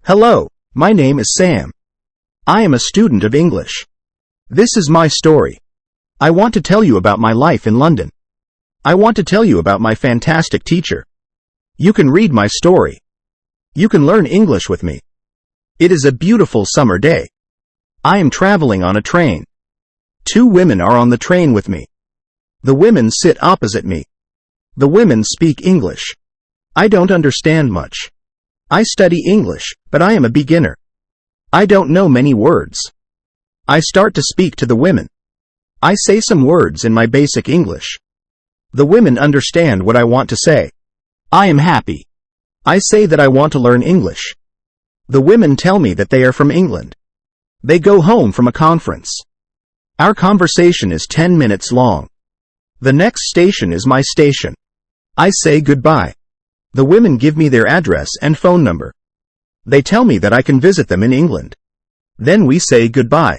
Hello, my name is Sam. I am a student of English. This is my story. I want to tell you about my life in London. I want to tell you about my fantastic teacher. You can read my story. You can learn English with me. It is a beautiful summer day. I am traveling on a train. Two women are on the train with me. The women sit opposite me. The women speak English. I don't understand much. I study English, but I am a beginner. I don't know many words. I start to speak to the women. I say some words in my basic English. The women understand what I want to say. I am happy. I say that I want to learn English. The women tell me that they are from England. They go home from a conference. Our conversation is 10 minutes long. The next station is my station. I say goodbye. The women give me their address and phone number. They tell me that I can visit them in England. Then we say goodbye.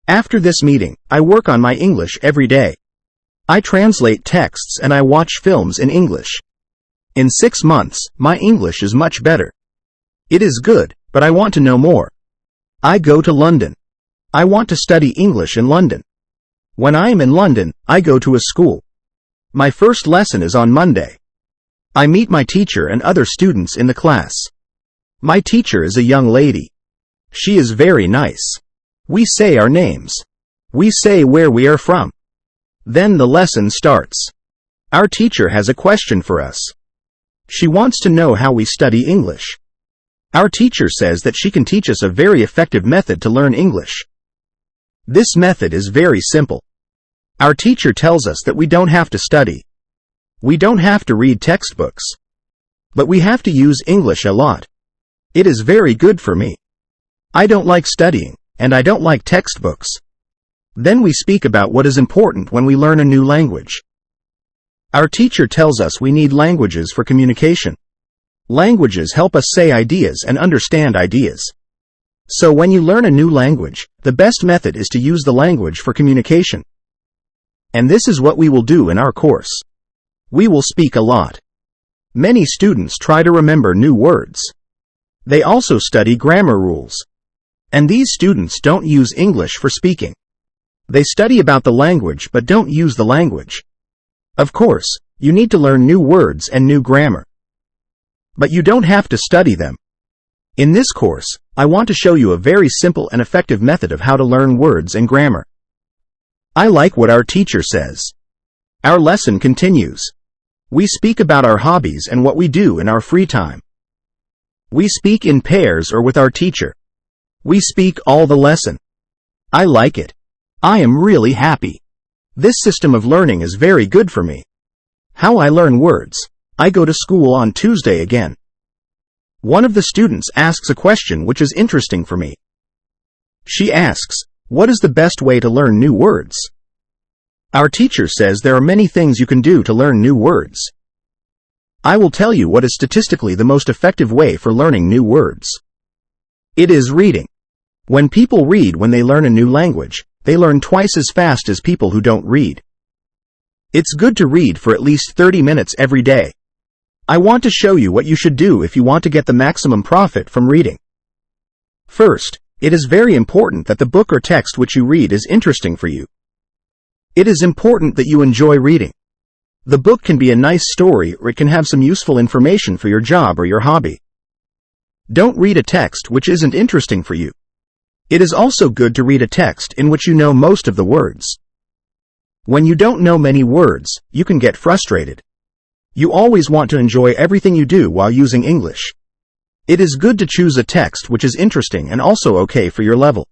After this meeting, I work on my English every day. I translate texts and I watch films in English. In 6 months, my English is much better. It is good, but I want to know more. I go to London. I want to study English in London. When I am in London, I go to a school. My first lesson is on Monday. I meet my teacher and other students in the class. My teacher is a young lady. She is very nice. We say our names. We say where we are from. Then the lesson starts. Our teacher has a question for us. She wants to know how we study English. Our teacher says that she can teach us a very effective method to learn English. This method is very simple. Our teacher tells us that we don't have to study. We don't have to read textbooks. But we have to use English a lot. It is very good for me. I don't like studying, and I don't like textbooks. Then we speak about what is important when we learn a new language. Our teacher tells us we need languages for communication. Languages help us say ideas and understand ideas. So when you learn a new language, the best method is to use the language for communication. And this is what we will do in our course. We will speak a lot. Many students try to remember new words. They also study grammar rules. And these students don't use English for speaking. They study about the language but don't use the language. Of course, you need to learn new words and new grammar. But you don't have to study them. In this course, I want to show you a very simple and effective method of how to learn words and grammar. I like what our teacher says. Our lesson continues. We speak about our hobbies and what we do in our free time. We speak in pairs or with our teacher. We speak all the lesson. I like it. I am really happy. This system of learning is very good for me. How I learn words. I go to school on Tuesday again. One of the students asks a question which is interesting for me. She asks, what is the best way to learn new words? Our teacher says there are many things you can do to learn new words. I will tell you what is statistically the most effective way for learning new words. It is reading. When people read when they learn a new language, they learn twice as fast as people who don't read. It's good to read for at least 30 minutes every day. I want to show you what you should do if you want to get the maximum profit from reading. First, it is very important that the book or text which you read is interesting for you. It is important that you enjoy reading. The book can be a nice story or it can have some useful information for your job or your hobby. Don't read a text which isn't interesting for you. It is also good to read a text in which you know most of the words. When you don't know many words, you can get frustrated. You always want to enjoy everything you do while using English. It is good to choose a text which is interesting and also okay for your level.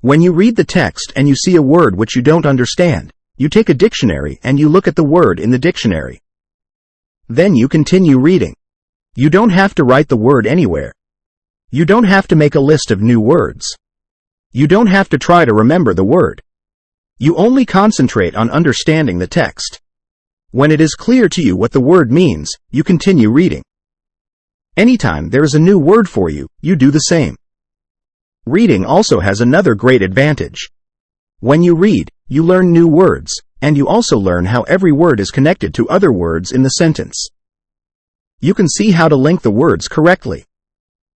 When you read the text and you see a word which you don't understand, you take a dictionary and you look at the word in the dictionary. Then you continue reading. You don't have to write the word anywhere. You don't have to make a list of new words. You don't have to try to remember the word. You only concentrate on understanding the text. When it is clear to you what the word means, you continue reading. Anytime there is a new word for you, you do the same. Reading also has another great advantage. When you read, you learn new words, and you also learn how every word is connected to other words in the sentence. You can see how to link the words correctly.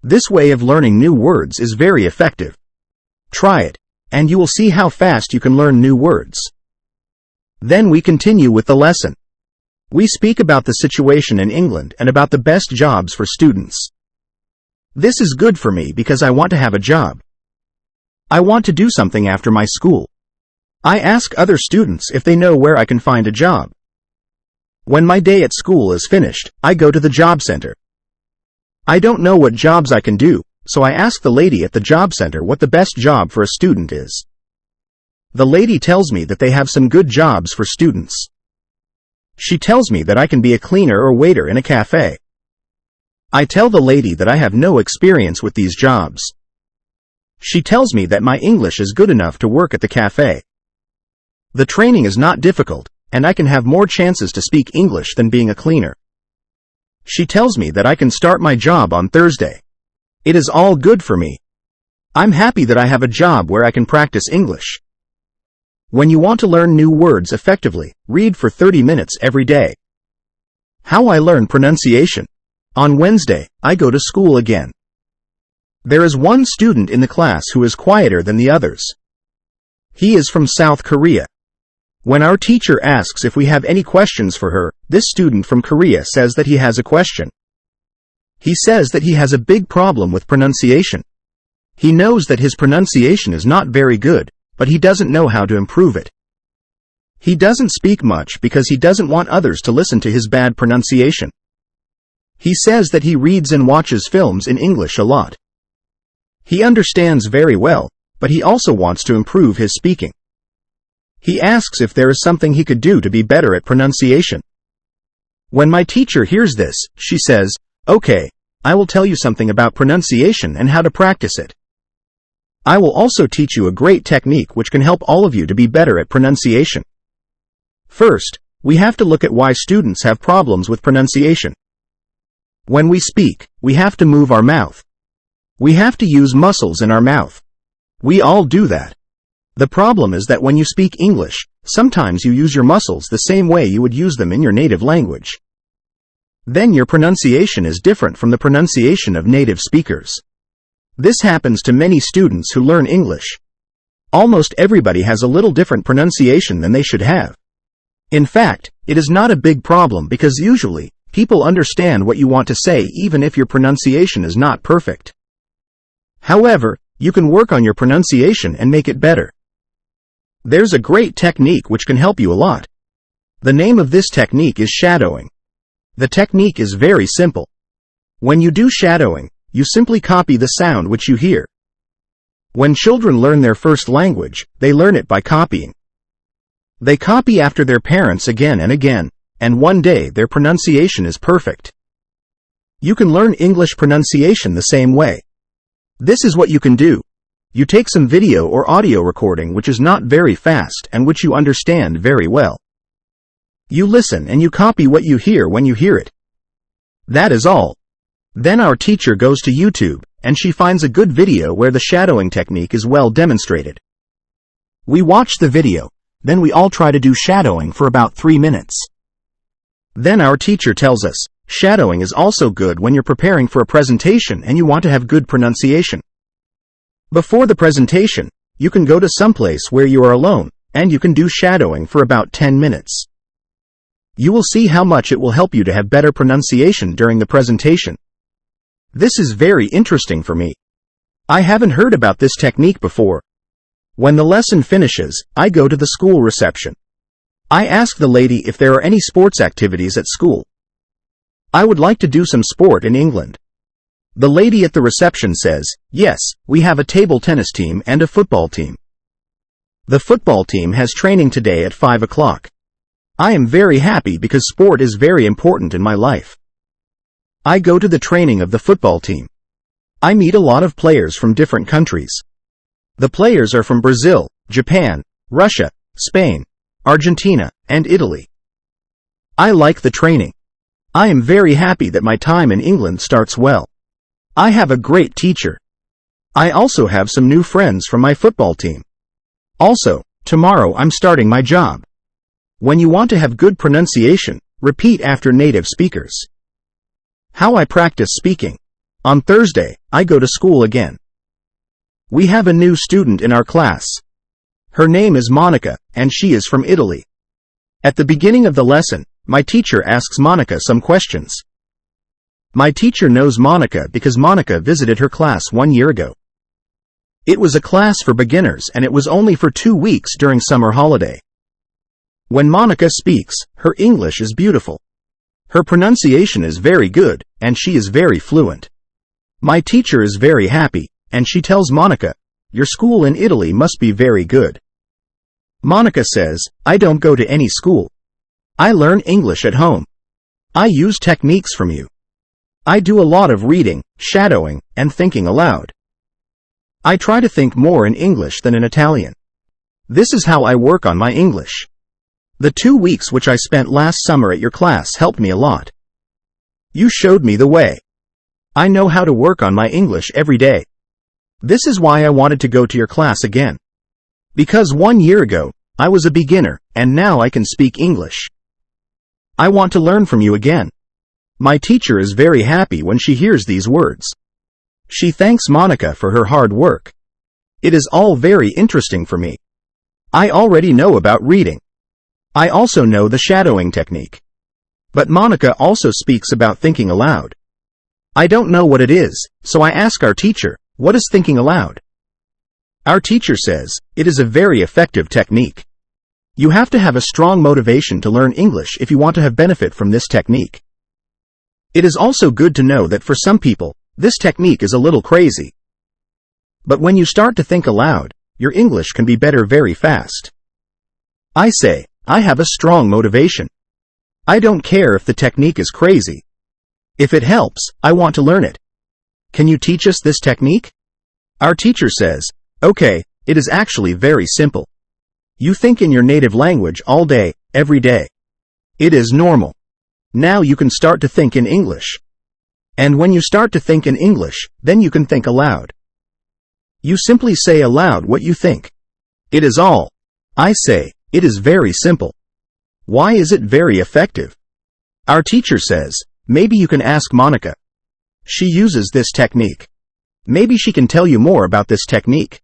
This way of learning new words is very effective. Try it, and you will see how fast you can learn new words. Then we continue with the lesson. We speak about the situation in England and about the best jobs for students. This is good for me because I want to have a job. I want to do something after my school. I ask other students if they know where I can find a job. When my day at school is finished, I go to the job center. I don't know what jobs I can do, so I ask the lady at the job center what the best job for a student is. The lady tells me that they have some good jobs for students. She tells me that I can be a cleaner or waiter in a cafe. I tell the lady that I have no experience with these jobs. She tells me that my English is good enough to work at the cafe. The training is not difficult, and I can have more chances to speak English than being a cleaner. She tells me that I can start my job on Thursday. It is all good for me. I'm happy that I have a job where I can practice English. When you want to learn new words effectively, read for 30 minutes every day. How I learn pronunciation. On Wednesday, I go to school again. There is one student in the class who is quieter than the others. He is from South Korea. When our teacher asks if we have any questions for her, this student from Korea says that he has a question. He says that he has a big problem with pronunciation. He knows that his pronunciation is not very good, but he doesn't know how to improve it. He doesn't speak much because he doesn't want others to listen to his bad pronunciation. He says that he reads and watches films in English a lot. He understands very well, but he also wants to improve his speaking. He asks if there is something he could do to be better at pronunciation. When my teacher hears this, she says, "Okay, I will tell you something about pronunciation and how to practice it. I will also teach you a great technique which can help all of you to be better at pronunciation." First, we have to look at why students have problems with pronunciation. When we speak, we have to move our mouth. We have to use muscles in our mouth. We all do that. The problem is that when you speak English, sometimes you use your muscles the same way you would use them in your native language. Then your pronunciation is different from the pronunciation of native speakers. This happens to many students who learn English. Almost everybody has a little different pronunciation than they should have. In fact, it is not a big problem because usually, people understand what you want to say even if your pronunciation is not perfect. However, you can work on your pronunciation and make it better. There's a great technique which can help you a lot. The name of this technique is shadowing. The technique is very simple. When you do shadowing, you simply copy the sound which you hear. When children learn their first language, they learn it by copying. They copy after their parents again and again, and one day their pronunciation is perfect. You can learn English pronunciation the same way. This is what you can do. You take some video or audio recording which is not very fast and which you understand very well. You listen and you copy what you hear when you hear it. That is all. Then our teacher goes to YouTube, and she finds a good video where the shadowing technique is well demonstrated. We watch the video, then we all try to do shadowing for about 3 minutes. Then our teacher tells us, shadowing is also good when you're preparing for a presentation and you want to have good pronunciation. Before the presentation, you can go to someplace where you are alone, and you can do shadowing for about 10 minutes. You will see how much it will help you to have better pronunciation during the presentation. This is very interesting for me. I haven't heard about this technique before. When the lesson finishes, I go to the school reception. I ask the lady if there are any sports activities at school. I would like to do some sport in England. The lady at the reception says, "Yes, we have a table tennis team and a football team. The football team has training today at 5 o'clock. I am very happy because sport is very important in my life. I go to the training of the football team. I meet a lot of players from different countries. The players are from Brazil, Japan, Russia, Spain, Argentina, and Italy. I like the training. I am very happy that my time in England starts well. I have a great teacher. I also have some new friends from my football team. Also, tomorrow I'm starting my job." When you want to have good pronunciation, repeat after native speakers. How I practice speaking. On Thursday, I go to school again. We have a new student in our class. Her name is Monica, and she is from Italy. At the beginning of the lesson, my teacher asks Monica some questions. My teacher knows Monica because Monica visited her class 1 year ago. It was a class for beginners and it was only for 2 weeks during summer holiday. When Monica speaks, her English is beautiful. Her pronunciation is very good, and she is very fluent. My teacher is very happy, and she tells Monica, "Your school in Italy must be very good." Monica says, "I don't go to any school. I learn English at home. I use techniques from you. I do a lot of reading, shadowing, and thinking aloud. I try to think more in English than in Italian. This is how I work on my English. The 2 weeks which I spent last summer at your class helped me a lot. You showed me the way. I know how to work on my English every day. This is why I wanted to go to your class again. Because 1 year ago, I was a beginner, and now I can speak English. I want to learn from you again." My teacher is very happy when she hears these words. She thanks Monica for her hard work. It is all very interesting for me. I already know about reading. I also know the shadowing technique. But Monica also speaks about thinking aloud. I don't know what it is, so I ask our teacher, "What is thinking aloud?" Our teacher says, "It is a very effective technique. You have to have a strong motivation to learn English if you want to have benefit from this technique. It is also good to know that for some people, this technique is a little crazy. But when you start to think aloud, your English can be better very fast." I say, I have a strong motivation. I don't care if the technique is crazy. If it helps, I want to learn it. Can you teach us this technique? Our teacher says, "Okay, it is actually very simple. You think in your native language all day, every day. It is normal. Now you can start to think in English. And when you start to think in English, then you can think aloud. You simply say aloud what you think. It is all." I say, "It is very simple. Why is it very effective?" Our teacher says, "Maybe you can ask Monica. She uses this technique. Maybe she can tell you more about this technique."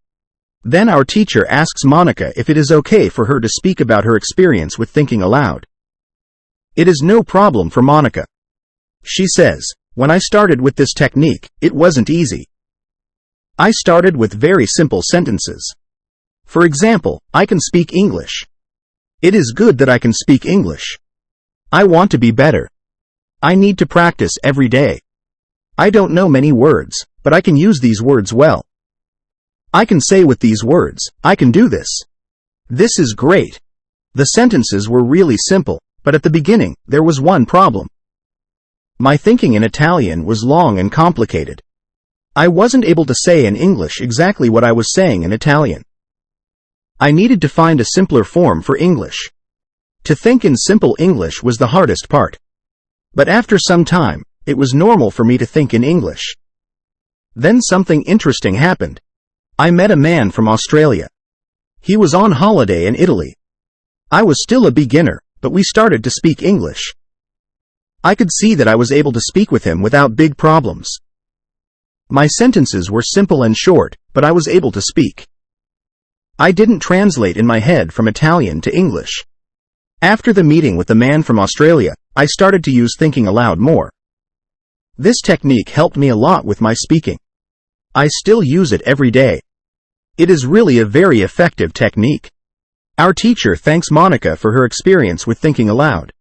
Then our teacher asks Monica if it is okay for her to speak about her experience with thinking aloud. It is no problem for Monica. She says, "When I started with this technique, it wasn't easy. I started with very simple sentences. For example, I can speak English. It is good that I can speak English. I want to be better. I need to practice every day. I don't know many words, but I can use these words well. I can say with these words, I can do this. This is great." The sentences were really simple, but at the beginning, there was one problem. My thinking in Italian was long and complicated. I wasn't able to say in English exactly what I was saying in Italian. I needed to find a simpler form for English. To think in simple English was the hardest part. But after some time, it was normal for me to think in English. Then something interesting happened. I met a man from Australia. He was on holiday in Italy. I was still a beginner, but we started to speak English. I could see that I was able to speak with him without big problems. My sentences were simple and short, but I was able to speak. I didn't translate in my head from Italian to English. After the meeting with the man from Australia, I started to use thinking aloud more. This technique helped me a lot with my speaking. I still use it every day. It is really a very effective technique. Our teacher thanks Monica for her experience with thinking aloud.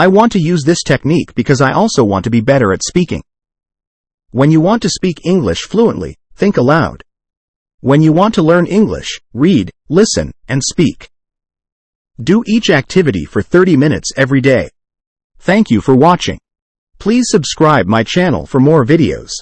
I want to use this technique because I also want to be better at speaking. When you want to speak English fluently, think aloud. When you want to learn English, read, listen, and speak. Do each activity for 30 minutes every day. Thank you for watching. Please subscribe my channel for more videos.